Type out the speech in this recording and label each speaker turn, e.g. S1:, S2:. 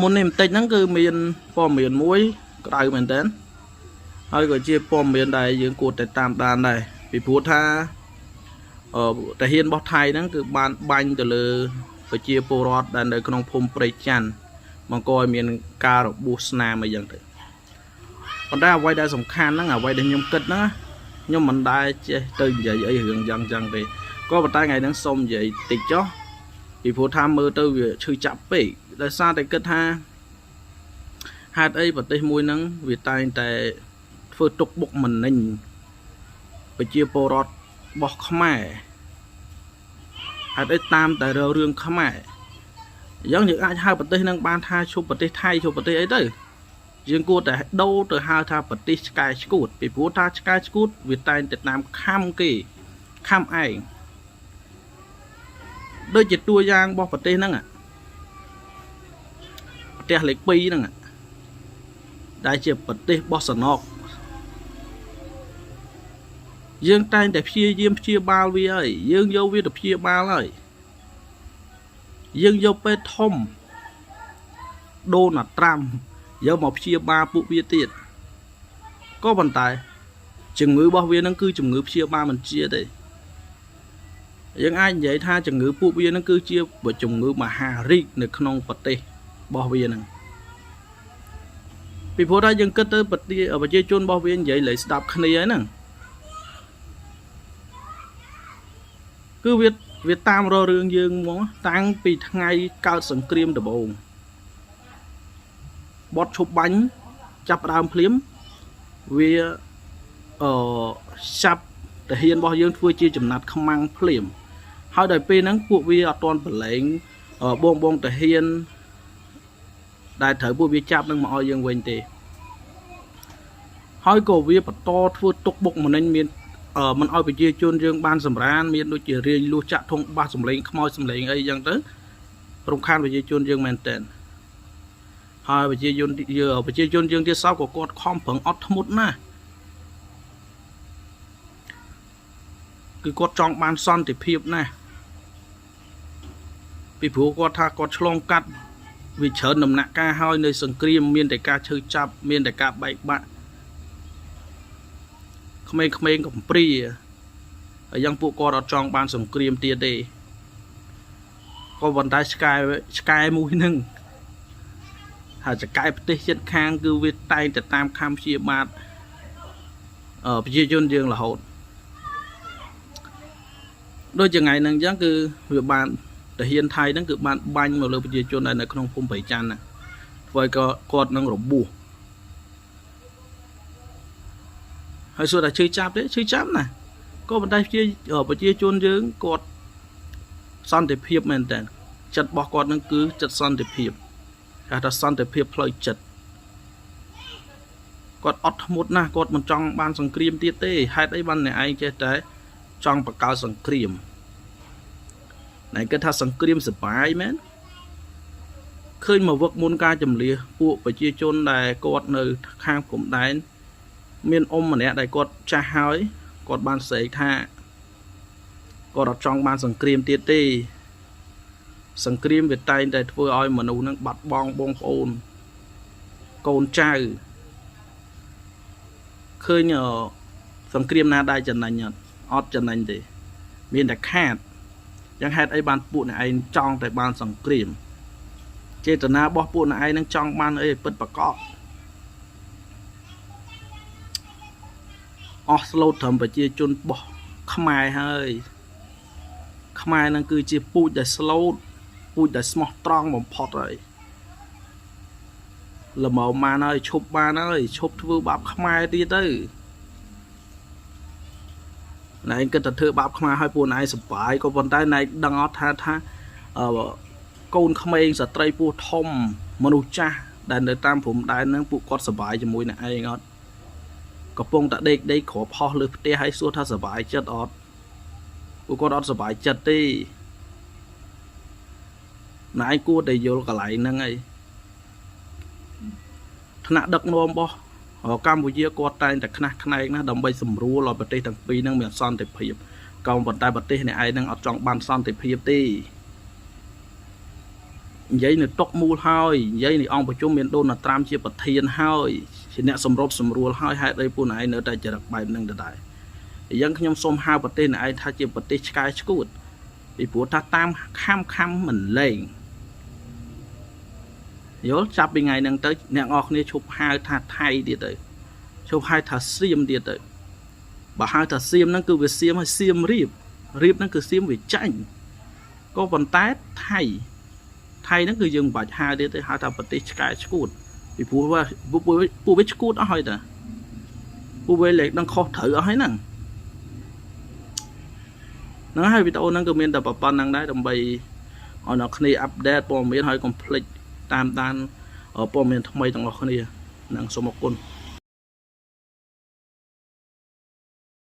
S1: មុននេះបន្តិចហ្នឹងគឺមានព័ត៌មានមួយក្តៅមែនតើហើយក៏ជាព័ត៌មានដែលយើងគួរតែតាមដានដែរពីព្រោះថាតាហ៊ានរបស់ថៃហ្នឹងគឺបានបាញ់ទៅលើប្រជាពលរដ្ឋដែលនៅក្នុងភូមិព្រៃច័ន្ទបង្កឲ្យមានការរបួសស្នាមអីយ៉ាងទៅប៉ុន្តែអ្វីដែលសំខាន់ហ្នឹងអ្វីដែលខ្ញុំគិតហ្នឹងខ្ញុំមិនដែលចេះទៅនិយាយអីរឿងយ៉ាងចឹងទេក៏ប៉ុន្តែថ្ងៃហ្នឹងសូមនិយាយតិចចុះពីព្រោះថាមើលទៅវាឈឺចាប់ពេកដោយសារតែគិតថាហេតុអីប្រទេសមួយហ្នឹងវាតែងតែធ្វើទុកបុកម្នេញប្រជាពលរដ្ឋរបស់ខ្មែរហេតុអីតាមតែរឿងខ្មែរអញ្ចឹងយើងអាចហៅប្រទេសហ្នឹងបានថាឈប់ប្រទេសថៃឈប់ប្រទេសអីទៅយើងគួរតែដូរទៅហៅថាប្រទេសឆ្កែឆ្កួតពីព្រោះថាឆ្កែឆ្កួតវាតែងតែតាមខំគេខំឯងដូចជាតួយ៉ាងរបស់ប្រទេសហ្នឹងប្រទេសលេខ2ហ្នឹងដែលជាប្រទេសបោះសណកយើងតែងតែព្យាយាមព្យាបាលវាហើយយើងយកវាទៅព្យាបាលហើយយើងយកពេទ្យធំដូណាល់ត្រាំយកមកព្យាបាលពួកវាទៀតក៏ប៉ុន្តែជំងឺរបស់វានឹងគឺជំងឺព្យាបាលមិនជាទេយើងអាចនិយាយថាជំងឺពួកវានឹងគឺជាជំងឺមហារីកនៅក្នុងប្រទេសរបស់វានឹងពីព្រោះថាយើងគិតទៅប្រជាជនរបស់វានិយាយលេស្ដាប់គ្នាហ្នឹងគឺវាតាមរករឿងយើងហ្មងតាំងពីថ្ងៃកើតសង្គ្រាមដំបូងបត់ឈប់បាញ់ចាប់ដើមភ្លាមវាចាប់តាហ៊ានរបស់យើងធ្វើជាចំណាត់ខ្មាំងភ្លាមហើយដល់ពេលហ្នឹងពួកវាអត់ទាន់ប្រឡែងបងតាហ៊ានដែលត្រូវពួកវាចាប់នឹងមកឲ្យយើងវិញទេហើយក៏វាបន្តធ្វើទុកបុកម្នេញមានមិនឲ្យប្រជាជនយើងបានសម្រានមានដូចជារាយលួសចាក់ធុងបាសសម្លេងខ្មោចសម្លេងអីចឹងទៅរំខានប្រជាជនយើងមែនតើហើយប្រជាជនយើងទៀតសោកក៏គាត់ខំប្រឹងអត់ធ្មត់ណាស់គឺគាត់ចង់បានសន្តិភាពណាស់ពីព្រោះគាត់ថាគាត់ឆ្លងកាត់វាច្រើនដំណាក់កាលហើយនៅសង្គ្រាមមានតែការឈឺចាប់មានតែការបែកបាក់ក្មេងៗកំព្រាហើយយ៉ាងពួកគាត់អត់ចង់បានសង្គ្រាមទៀតទេក៏ប៉ុន្តែឆ្កែមួយហ្នឹងហើយឆ្កែប្រទេសជិតខាងគឺវាតែងតែតាមខំព្យាបាទប្រជាជនយើងរហូតដូចថ្ងៃហ្នឹងអញ្ចឹងគឺវាបានតាហ៊ានថៃហ្នឹងគឺបានបាញ់មកលើប្រជាជនដែលនៅក្នុងភូមិព្រៃច័ន្ទណាធ្វើឲ្យគាត់នឹងរបួសហើយសួរថាឈឺចាប់ទេឈឺចាប់ណាក៏ប៉ុន្តែប្រជាជនយើងគាត់សន្តិភាពមែនតើចិត្តរបស់គាត់នឹងគឺចិត្តសន្តិភាពគេថាសន្តិភាពផ្លូវចិត្តគាត់អត់ធ្មត់ណាស់គាត់មិនចង់បានសង្គ្រាមទៀតទេហេតុអីបានអ្នកឯងចេះតែចង់បង្កើតសង្គ្រាមណែគេថាសង្គ្រាមសបាយមែនឃើញមកវឹកមុនការចម្លៀសពួកប្រជាជនដែលគាត់នៅខាងព្រំដែនមានម្នាក់ដែលគាត់ចាស់ហើយគាត់បានស្រែកថាគាត់អត់ចង់បានសង្គ្រាមទៀតទេសង្គ្រាមវាតែងតែធ្វើឲ្យមនុស្សនឹងបាត់បង់បងប្អូនកូនចៅឃើញសង្គ្រាមណាដែលចំណេញអត់ចំណេញទេមានតែខាតយ៉ាងហេតុអីបានពួកអ្នកឯងចង់តែបានសង្គ្រាមចេតនារបស់ពួកអ្នកឯងនឹងចង់បានអីពិតប្រកបអស់ស្លូតត្រឹមប្រជាជនរបស់ខ្មែរហើយខ្មែរនឹងគឺជាពូជដែលស្លូតពូជដែលស្មោះត្រង់បំផុតហើយល្មមបានហើយឈប់បានហើយឈប់ធ្វើបាបខ្មែរទៀតទៅណែឯងគិតតែធ្វើបាបខ្មែរឲ្យពួកណែឯងសុបាយក៏ប៉ុន្តែណែដឹងអត់ថាកូនក្មេងស្ត្រីពោះធំមនុស្សចាស់ដែលនៅតាមព្រំដែនហ្នឹងពួកគាត់សុបាយជាមួយណែឯងអត់កំពុងតែដេកគ្រាប់ហោះលើផ្ទះឲ្យសួរថាសុបាយចិត្តអត់ពួកគាត់អត់សុបាយចិត្តទេណែឯងគួរតែយល់កន្លែងហ្នឹងហើយថ្នាក់ដឹកនាំរបស់កម្ពុជាគាត់តែងតែខ្នះខ្នែងណាដើម្បីសម្រួលឲ្យប្រទេសទាំងពីរហ្នឹងមានសន្តិភាពក៏ប៉ុន្តែប្រទេសនេះឯងហ្នឹងអត់ចង់បានសន្តិភាពទេ vậy này tóc mù hơi vậy này ông phải chung miền đôn là tram chia bát thiên hơi chỉ nè sầm rộp sầm ruột hơi hai đây phụ này nữa tại chờ đặc bài nâng đại dân nhom xôm hai bát thiên này thay chia bát thiên sky school bị phụ ta tam kham mình lên nhớ chắp bên ngày nâng tới nè ngọc này chụp hai thà thay đi tới chụp hai thà xiêm đi tới bà hai thà xiêm nó cứ về xiêm hay xiêm riệp nó cứ xiêm về tranh có vận tải thay nó cứ dừng bạch hai đi tới hai thà bát thiên sky school bị phụ với school đó thôi ta phụ với lệ đang khó thử ở ấy nè nó hay bị tao nó cứ miền tập bắp năng đấy đồng bày ở nó khi update bỏ miền hơi complete tam tan ở bỏ miền thông mấy tầng lọc này năng số một con